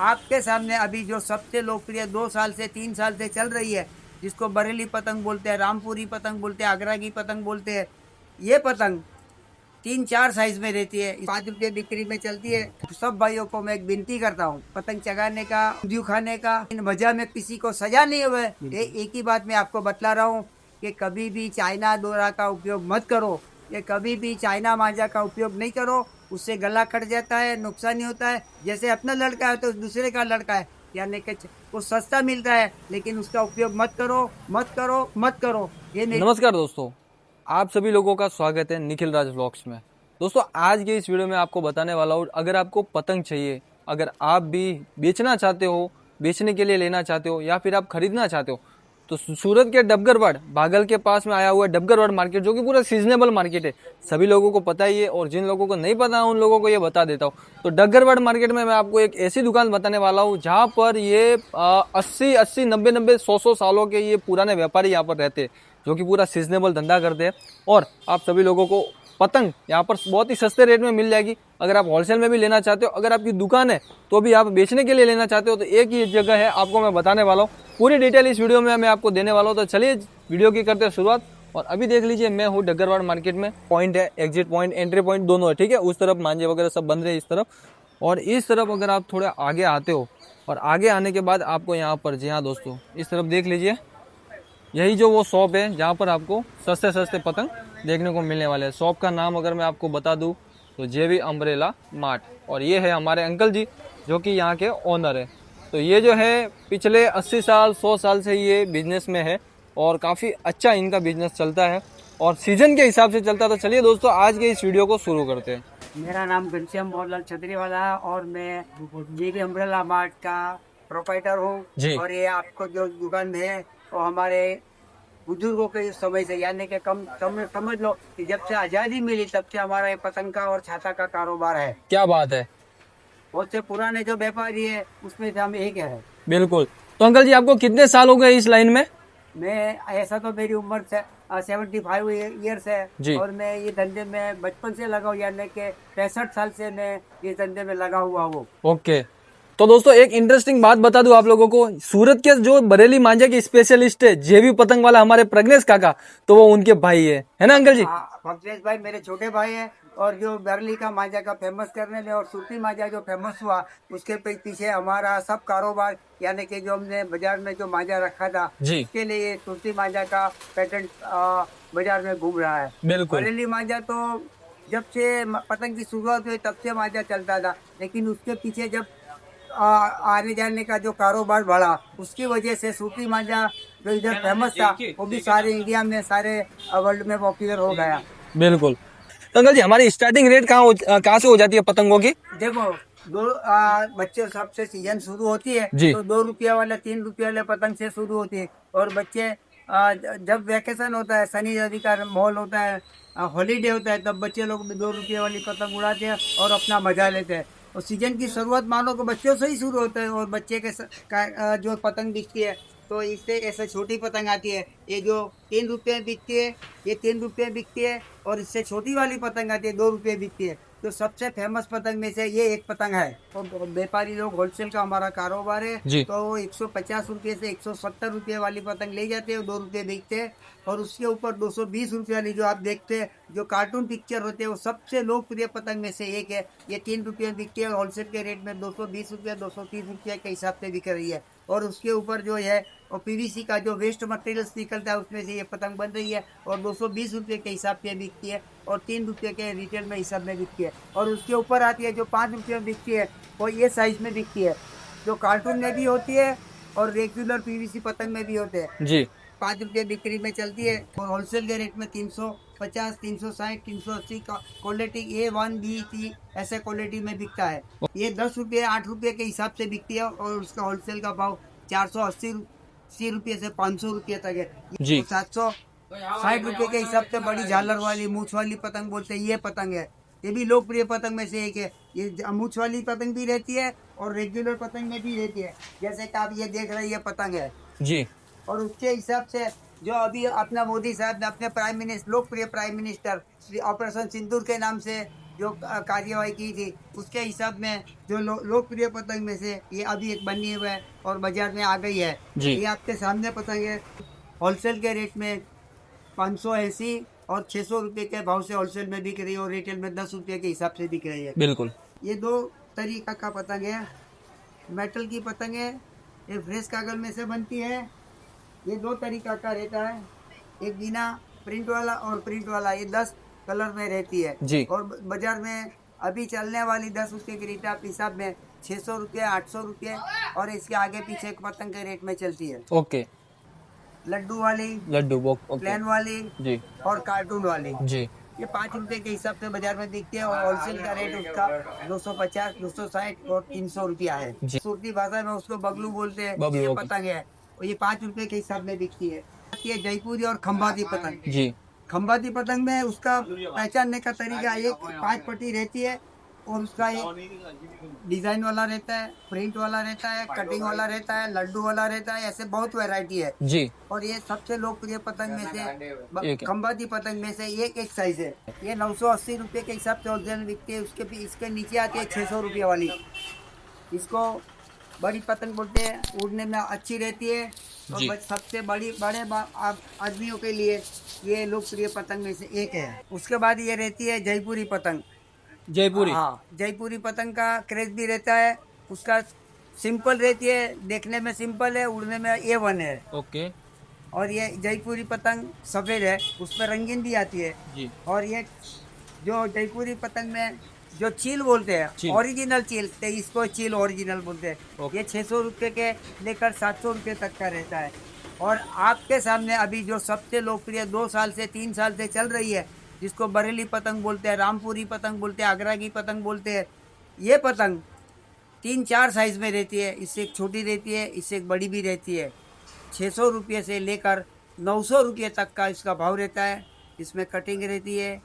आपके सामने अभी जो सबसे लोकप्रिय 2 साल से 3 साल से चल रही है, जिसको बरेली पतंग बोलते हैं, रामपुरी पतंग बोलते हैं, आगरा की पतंग बोलते हैं। ये पतंग 3-4 साइज में रहती है, 5 रुपये बिक्री में चलती है। सब भाइयों को मैं एक विनती करता हूँ, पतंग चगाने का, ऊंधियू खाने का, इन वजह में किसी को सजा नहीं हुए। एक ही बात मैं आपको बतला रहा हूँ कि कभी भी चाइना डोरा का उपयोग मत करो, ये कभी भी चाइना मांझा का उपयोग नहीं करो। उससे गला कट जाता है, नुकसान ही होता है। जैसे अपना लड़का है तो दूसरे का लड़का है, यानी कि वो सस्ता मिलता है, लेकिन उसका उपयोग मत करो, मत करो, मत करो। ये नमस्कार दोस्तों, आप सभी लोगों का स्वागत है निखिल राज व्लॉग्स में। दोस्तों, आज के इस वीडियो में आपको बताने वाला हूँ, अगर आपको पतंग चाहिए, अगर आप भी बेचना चाहते हो, बेचने के लिए लेना चाहते हो या फिर आप खरीदना चाहते हो, तो सूरत के डबगरवाड़ बागल के पास में आया हुआ है डबगरवाड़ मार्केट, जो कि पूरा सीजनेबल मार्केट है। सभी लोगों को पता ही है और जिन लोगों को नहीं पता उन लोगों को ये बता देता हूँ। तो डबगरवाड़ मार्केट में मैं आपको एक ऐसी दुकान बताने वाला हूँ जहाँ पर ये 80 90 100 सालों के ये पुराने व्यापारी यहाँ पर रहते हैं, जो कि पूरा सीजनेबल धंधा करते हैं। और आप सभी लोगों को पतंग यहाँ पर बहुत ही सस्ते रेट में मिल जाएगी। अगर आप होलसेल में भी लेना चाहते हो, अगर आपकी दुकान है तो भी आप बेचने के लिए लेना चाहते हो, तो एक ही जगह है, आपको मैं बताने वाला हूँ। पूरी डिटेल इस वीडियो में मैं आपको देने वाला हूँ। तो चलिए वीडियो की करते हैं शुरुआत। और अभी देख लीजिए, मैं हूँ डगरवाड़ मार्केट में। पॉइंट है, एग्जिट पॉइंट, एंट्री पॉइंट दोनों है, ठीक है। उस तरफ मांझे वगैरह सब बन रहे हैं इस तरफ, और इस तरफ अगर आप थोड़े आगे आते हो, और आगे आने के बाद आपको यहाँ पर, जी हाँ दोस्तों, इस तरफ देख लीजिए, यही जो वो शॉप है जहाँ पर आपको सस्ते सस्ते पतंग देखने को मिलने वाले हैं। शॉप का नाम अगर मैं आपको बता दूँ तो जेवी अम्ब्रेला मार्ट, और ये है हमारे अंकल जी जो कि यहाँ के ओनर है। तो ये जो है पिछले 80 साल 100 साल से ये बिजनेस में है और काफ़ी अच्छा इनका बिजनेस चलता है और सीजन के हिसाब से चलता है। तो चलिए दोस्तों, आज के इस वीडियो को शुरू करते हैं। मेरा नाम घनश्याम मोहनलाल छतरी वाला है और मैं जेबी अम्ब्रेला मार्ट का प्रोपाइटर जी। हूँ। और ये आपको जो दुकान है वो हमारे बुजुर्गों के समय से, यानी कि कम समझ लो कि जब से आज़ादी मिली तब से हमारा ये पतंग का और छाता का कारोबार है। क्या बात है। बहुत से पुराने जो व्यापारी है उसमें से हम एक है। बिल्कुल। तो अंकल जी, आपको कितने साल हो गए इस लाइन में? मैं ऐसा तो मेरी उम्र से 75 ईयर्स है जी। और मैं ये धंधे में बचपन से लगा हूँ, यानी कि 65 साल से मैं ये धंधे में लगा हुआ हूँ। ओके। तो दोस्तों, एक इंटरेस्टिंग बात बता दूं आप लोगों को, सूरत के जो बरेली मांझे के स्पेशलिस्ट है जेवी पतंग वाला हमारे प्रज्ञेश काका, तो वो उनके भाई है ना अंकल जी? हाँ, भगदेश भाई मेरे छोटे भाई हैं। और जो बरली का मांझा का फेमस करने में और सूती मांझा जो फेमस हुआ, उसके पीछे हमारा सब कारोबार, यानी कि जो हमने बाजार में जो मांझा रखा था जी। उसके लिए सूती मांझा का पेटेंट बाजार में घूम रहा है। बिल्कुल। बरेली मांझा तो जब से पतंग की शुरुआत हुई तब से मांझा चलता था, लेकिन उसके पीछे जब आने जाने का जो कारोबार बढ़ा, उसकी वजह से सूती मांझा जो इधर फेमस था वो भी सारे इंडिया में, सारे वर्ल्ड में पॉपुलर हो गया। बिल्कुल। तो अंकल जी, हमारी स्टार्टिंग रेट कहाँ से हो जाती है पतंगों की? देखो, बच्चे सबसे सीजन शुरू होती है जी। तो 2 रुपया वाले 3 रुपये वाले पतंग से शुरू होती है। और बच्चे जब वैकेशन होता है, शनि रवि का माहौल होता है, हॉलीडे होता है, तब बच्चे लोग 2 रुपये वाली पतंग उड़ाते हैं और अपना मजा लेते हैं। और सीजन की शुरुआत मानो तो बच्चों से ही शुरू होता है। और बच्चे जो पतंग बिकती है तो इससे ऐसे छोटी पतंग आती है, ये जो 3 रुपये में बिकती है, ये 3 रुपये में बिकती है। और इससे छोटी वाली पतंग आती है, 2 रुपये बिकती है। तो सबसे फेमस पतंग में से ये एक पतंग है। तो व्यापारी लोग, होलसेल का हमारा कारोबार है, जी। तो वो 150 रुपये से 170 रुपये वाली पतंग ले जाते हैं, 2 रुपये बेचते हैं। और उसके ऊपर 220 रुपये वाली जो आप देखते हैं, जो कार्टून पिक्चर होते हैं, वो सबसे लोकप्रिय पतंग में से एक है। ये 3 रुपये में बिकती है और होलसेल के रेट में 220 रुपये 230 रुपये के हिसाब से बिक रही है। और उसके ऊपर जो है और पीवीसी का जो वेस्ट मटेरियल्स निकलता है उसमें से ये पतंग बन रही है और 220 रुपये के हिसाब से बिकती है और 3 रुपये के रिटेल में हिसाब में बिकती है। और उसके ऊपर आती है जो 5 रुपये में बिकती है, वो ये साइज में बिकती है, जो कार्टून में भी होती है और रेगुलर पीवीसी पतंग में भी होते हैं। जी। 5 रुपये बिक्री में चलती है और होलसेल के रेट में 350, 360, 380 का क्वालिटी A1B3 ऐसे क्वालिटी में बिकता है। ये 10 रुपये 8 रुपये के हिसाब से बिकती है और उसका होलसेल का भाव 480 रुपये से 500 रुपये तक है। जी। 760 रुपये के हिसाब से बड़ी झालर वाली मूछ वाली पतंग बोलते हैं, ये पतंग है। ये भी लोकप्रिय पतंग में से एक है। ये मूछ वाली पतंग भी रहती है और रेगुलर पतंग में भी रहती है, जैसे कि आप ये देख रहे हैं, ये पतंग है। जी। और उसके हिसाब से जो अभी अपना मोदी साहब ने अपने प्राइम मिनिस्टर, लोकप्रिय प्राइम मिनिस्टर, ऑपरेशन सिंदूर के नाम से जो कार्यवाही की थी उसके हिसाब में जो लोकप्रिय पतंग में से ये अभी एक बनी हुई है और बाजार में आ गई है। जी। ये आपके सामने पतंग है, होलसेल के रेट में 580 और 600 रुपये के भाव से होलसेल में बिक रही है और रिटेल में 10 रुपये के हिसाब से बिक रही है। बिल्कुल। ये दो तरीका का पतंग है, मेटल की पतंग है, ये फ्रेश कागज में से बनती है। ये दो तरीका का रहता है, एक बिना प्रिंट वाला और प्रिंट वाला, ये 10 कलर में रहती है। जी। और बाजार में अभी चलने वाली 10 रुपये की रेट आप हिसाब में 600 रुपये, 800 रुपये और इसके आगे पीछे एक पतंग के रेट में चलती है। ओके। लड्डू वाली, लड्डू ओके। प्लेन वाली जी। और कार्टून वाली, जी। ये 5 रुपये के हिसाब से बाजार में बिकती है और होलसेल का रेट उसका 250, 260 और 300 रुपया है। जी। सूरती भाषा में उसको बगलू बोलते हैं। बगलू, ये ओके। पतंग है और ये 5 रुपये के हिसाब में बिकती है। ये जयपुरी और खंभाती पतंग। जी। खंभाती पतंग में उसका पहचानने का तरीका, एक 5 पट्टी रहती है और उसका एक डिजाइन वाला रहता है, प्रिंट वाला रहता है, कटिंग वाला रहता है, लड्डू वाला रहता है, ऐसे बहुत वैरायटी है। जी। और ये सबसे लोकप्रिय पतंग में से एक है। खंभाती पतंग में से एक साइज है। ये 980 रुपये के हिसाब से होलसेल बिकती है। उसके इसके नीचे आती है 600 रुपये वाली। इसको बड़ी पतंग बोलते हैं, उड़ने में अच्छी रहती है और जी। सबसे बड़े आदमियों के लिए ये लोकप्रिय पतंग में से एक है। उसके बाद ये रहती है जयपुरी पतंग। जयपुरी। हाँ, जयपुरी पतंग का क्रेज भी रहता है। उसका सिंपल रहती है, देखने में सिंपल है, उड़ने में A1 है। ओके। और ये जयपुरी पतंग सफ़ेद है, उसमें रंगीन भी आती है। जी। और ये जो जयपुरी पतंग में जो चील बोलते चील। हैं, ओरिजिनल चील, तो इसको चील ओरिजिनल बोलते हैं। ओके। ये 600 रुपये के लेकर 700 रुपये तक का रहता है। और आपके सामने अभी जो सबसे लोकप्रिय 2 साल से 3 साल से चल रही है, जिसको बरेली पतंग बोलते हैं, रामपुरी पतंग बोलते हैं, आगरा की पतंग बोलते हैं, ये पतंग 3-4 साइज में रहती है। इससे एक छोटी रहती है, इससे एक बड़ी भी रहती है। 600 रुपये से लेकर 900 रुपये तक का इसका भाव रहता है। इसमें कटिंग रहती है,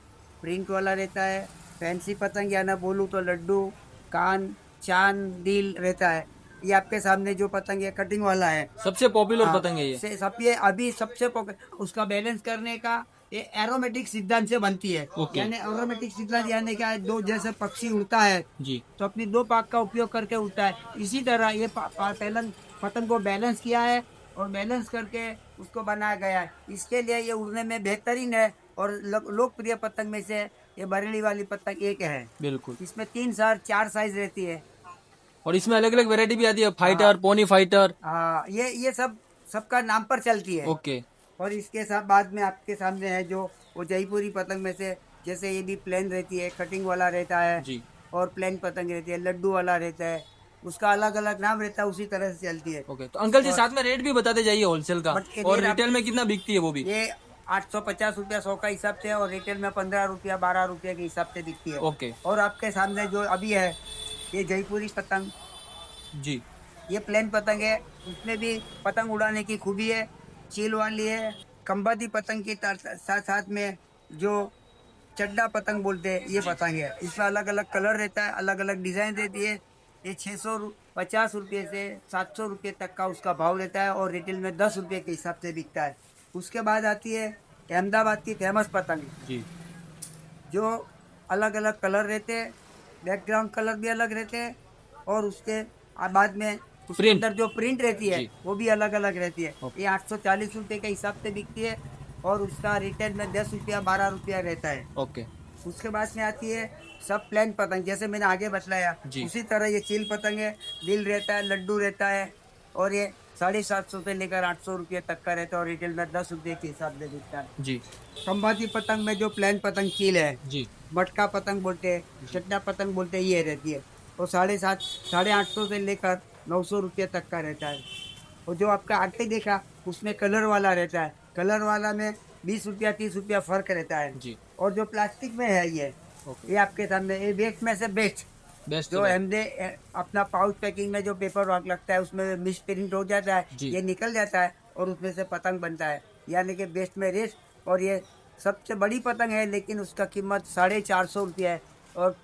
प्रिंट वाला रहता है, फैंसी पतंग या ना बोलूँ तो लड्डू, कान, चांद, दिल रहता है। ये आपके सामने जो पतंग है कटिंग वाला है, सबसे पॉपुलर हाँ, पतंग है ये। सब ये अभी सबसे उसका बैलेंस करने का ये एरोमेटिक सिद्धांत से बनती है। ओके। यानी एरोमेटिक सिद्धांत यानी क्या है, दो जैसे पक्षी उड़ता है जी। तो अपनी 2 पाख का उपयोग करके उड़ता है, इसी तरह ये पतंग को बैलेंस किया है और बैलेंस करके उसको बनाया गया है। इसके लिए ये उड़ने में बेहतरीन है और लोकप्रिय पतंग में से ये बरेली वाली पतंग एक है। बिल्कुल। इसमें 3-4 साइज रहती है। और इसमें अलग अलग वैरायटी भी आती है, फाइटर, पोनी फाइटर। हाँ, ये सबका नाम पर चलती है। ओके। और इसके साथ बाद में आपके सामने है जो वो जयपुरी पतंग में से, जैसे ये भी प्लेन रहती है, कटिंग वाला रहता है। जी। और प्लेन पतंग रहती है, लड्डू वाला रहता है, उसका अलग अलग नाम रहता है, उसी तरह से चलती है। ओके, तो अंकल जी साथ में रेट भी बताते जाइए होलसेल का, बट और रेट रिटेल में कितना बिकती है वो भी। ये 850 रुपया 100 का हिसाब से और रिटेल में 15 रुपया 12 रुपये के हिसाब से बिकती है। ओके। और आपके सामने जो अभी है ये जयपुरी पतंग, जी। ये प्लेन पतंग है, उसमें भी पतंग उड़ाने की खूबी है, चील वाली है। खंभाती पतंग के साथ साथ में जो चड्डा पतंग बोलते हैं ये पतंग है। इसमें अलग अलग कलर रहता है, अलग अलग डिज़ाइन रहती है। ये 650 रुपये से 700 रुपये तक का उसका भाव रहता है और रिटेल में 10 रुपये के हिसाब से बिकता है। उसके बाद आती है अहमदाबाद की फेमस पतंग, जी। जो अलग अलग कलर रहते हैं, बैकग्राउंड कलर भी अलग रहते हैं और उसके बाद में उसके प्रिंट। अंदर जो प्रिंट रहती है जी। वो भी अलग अलग रहती है। ओके। ये 840 रुपये के हिसाब से बिकती है और उसका रिटेल में 10 रुपया 12 रुपया रहता है। ओके। उसके बाद में आती है सब प्लेन पतंग, जैसे मैंने आगे बतलाया जी। उसी तरह ये चील पतंग है, दिल रहता है, लड्डू रहता है और ये 750 से लेकर 800 रुपये तक का रहता है और रिटेल में 10 रुपये के हिसाब से बिकता है। जी। खंभाती पतंग में जो प्लेन पतंग चील है, जी। मटका पतंग बोलते हैं, चड्डा पतंग बोलते हैं, ये रहती है और 850 से लेकर 900 रुपये तक का रहता है। और जो आपका आगे देखा उसमें कलर वाला रहता है, कलर वाला में 20 रुपया 30 रुपया फ़र्क रहता है। जी। और जो प्लास्टिक में है ये आपके सामने ये बेस्ट में से बेस्ट, बेस्ट जो हमने अपना पाउच पैकिंग में जो पेपर वर्क लगता है उसमें मिस प्रिंट हो जाता है, जी। ये निकल जाता है और उसमें से पतंग बनता है, यानी कि बेस्ट में रेस्ट। और ये सबसे बड़ी पतंग है लेकिन उसका कीमत 450 रुपया है और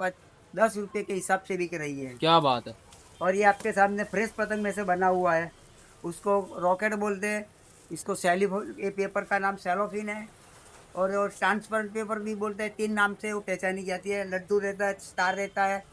10 रुपये के हिसाब से बिक रही है। क्या बात है। और ये आपके सामने फ्रेश पतंग में से बना हुआ है, उसको रॉकेट बोलते हैं, इसको ये पेपर का नाम सेलोफिन है। और ट्रांसपेरेंट पेपर भी बोलते हैं, 3 नाम से वो पहचानी जाती है। लड्डू रहता है, स्टार रहता है,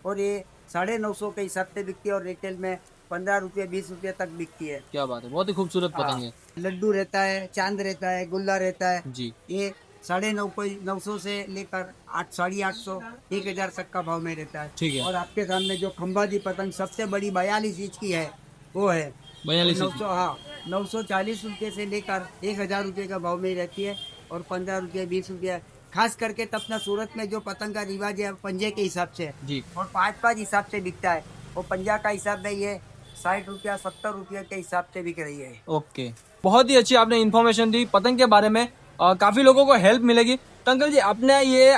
और ये 950 के हिसाब से बिकती है, और रिटेल में 15 रुपये 20 रुपये तक बिकती है। क्या बात है, बहुत ही खूबसूरत पतंग है। लड्डू रहता है, चांद रहता है, गुल्ला रहता है। जी। ये 950 से लेकर 850 1000 तक का भाव में रहता है। ठीक है। और आपके सामने जो खंबाजी पतंग सबसे बड़ी 42 इंच की है वो है 42 900, हाँ, 940 रुपये से लेकर 1000 रुपये का भाव में रहती है, और 15 रुपये 20 रुपये। खास करके तो अपना सूरत में जो पतंग का रिवाज है पंजे के हिसाब से है, जी। और 5 हिसाब से बिकता है। वो पंजा का हिसाब नहीं है, 60 रुपया 70 रुपये के हिसाब से बिक रही है। ओके, बहुत ही अच्छी आपने इन्फॉर्मेशन दी पतंग के बारे में, काफी लोगों को हेल्प मिलेगी। तो अंकल जी, अपने ये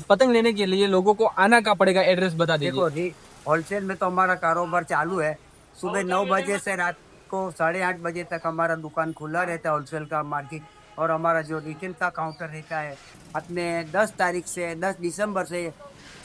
पतंग लेने के लिए लोगों को आना कहाँ पड़ेगा, एड्रेस बता दीजिए। देखो जी, होलसेल में तो हमारा कारोबार चालू है। सुबह 9 बजे से रात को 8:30 बजे तक हमारा दुकान खुला रहता है, होलसेल का मार्केट। और हमारा जो रिटेल का काउंटर रहता है, अपने 10 तारीख से 10 दिसंबर से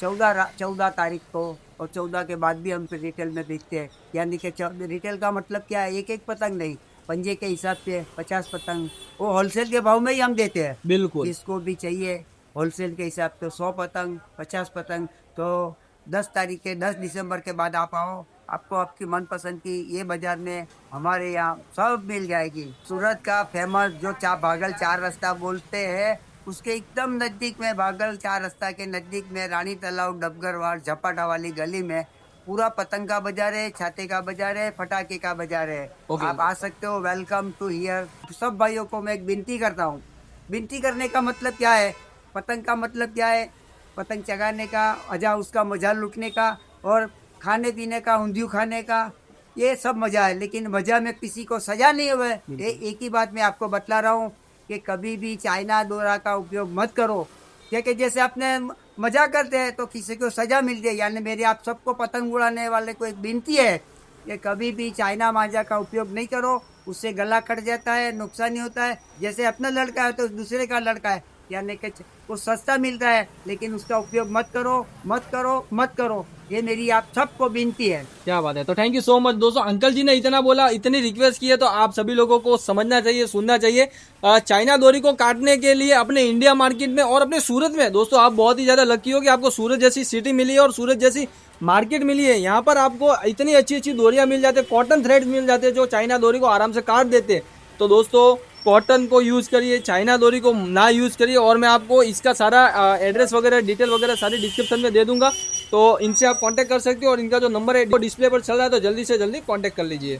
14 तारीख को, और 14 के बाद भी हम फिर रिटेल में बेचते हैं। यानी कि रिटेल का मतलब क्या है, एक एक पतंग नहीं, पंजे के हिसाब से 50 पतंग वो होलसेल के भाव में ही हम देते हैं। बिल्कुल। जिसको भी चाहिए होलसेल के हिसाब से 100 पतंग 50 पतंग, तो 10 तारीख के 10 दिसंबर के बाद आप आओ, आपको आपकी मनपसंद की ये बाजार में हमारे यहाँ सब मिल जाएगी। सूरत का फेमस जो भागल 4 रास्ता बोलते हैं, उसके एकदम नज़दीक में, भागल 4 रास्ता के नज़दीक में, रानी तालाब डबगरवाड़ झपाटा वाली गली में पूरा पतंग का बाजार है, छाते का बाजार है, पटाखे का बाजार है। ओके। आप आ सकते हो, वेलकम टू हियर। सब भाइयों को मैं एक विनती करता हूँ। विनती करने का मतलब क्या है, पतंग का मतलब क्या है, पतंग चगाने का, मजा उसका मजा लूटने का, और खाने पीने का, ऊंधियू खाने का, ये सब मजा है। लेकिन मजा में किसी को सजा नहीं हुआ है। ये एक ही बात मैं आपको बतला रहा हूँ कि कभी भी चाइना डोरा का उपयोग मत करो, क्योंकि जैसे अपने मजा करते हैं तो किसी को सजा मिल जाए। यानी मेरी आप सबको पतंग उड़ाने वाले को एक विनती है कि कभी भी चाइना मांझा का उपयोग नहीं करो, उससे गला कट जाता है, नुकसान ही होता है। जैसे अपना लड़का है तो दूसरे का लड़का है, यानी कि वो सस्ता मिलता है, लेकिन उसका उपयोग मत करो, मत करो, मत करो। ये मेरी आप सबको विनती है। क्या बात है, तो थैंक यू सो मच दोस्तों। अंकल जी ने इतना बोला, इतनी रिक्वेस्ट की है, तो आप सभी लोगों को समझना चाहिए, सुनना चाहिए। चाइना डोरी को काटने के लिए अपने इंडिया मार्केट में और अपने सूरत में, दोस्तों आप बहुत ही ज्यादा लकी हो कि आपको सूरत जैसी सिटी मिली है और सूरत जैसी मार्केट मिली है। यहाँ पर आपको इतनी अच्छी अच्छी डोरियां मिल जाती है, कॉटन थ्रेड मिल जाते हैं जो चाइना डोरी को आराम से काट देते हैं। तो दोस्तों कॉटन को यूज़ करिए, चाइना डोरी को ना यूज़ करिए। और मैं आपको इसका सारा एड्रेस वगैरह, डिटेल वगैरह सारी डिस्क्रिप्शन में दे दूंगा, तो इनसे आप कांटेक्ट कर सकते हो। और इनका जो नंबर है वो डिस्प्ले पर चल रहा है, तो जल्दी से जल्दी कांटेक्ट कर लीजिए।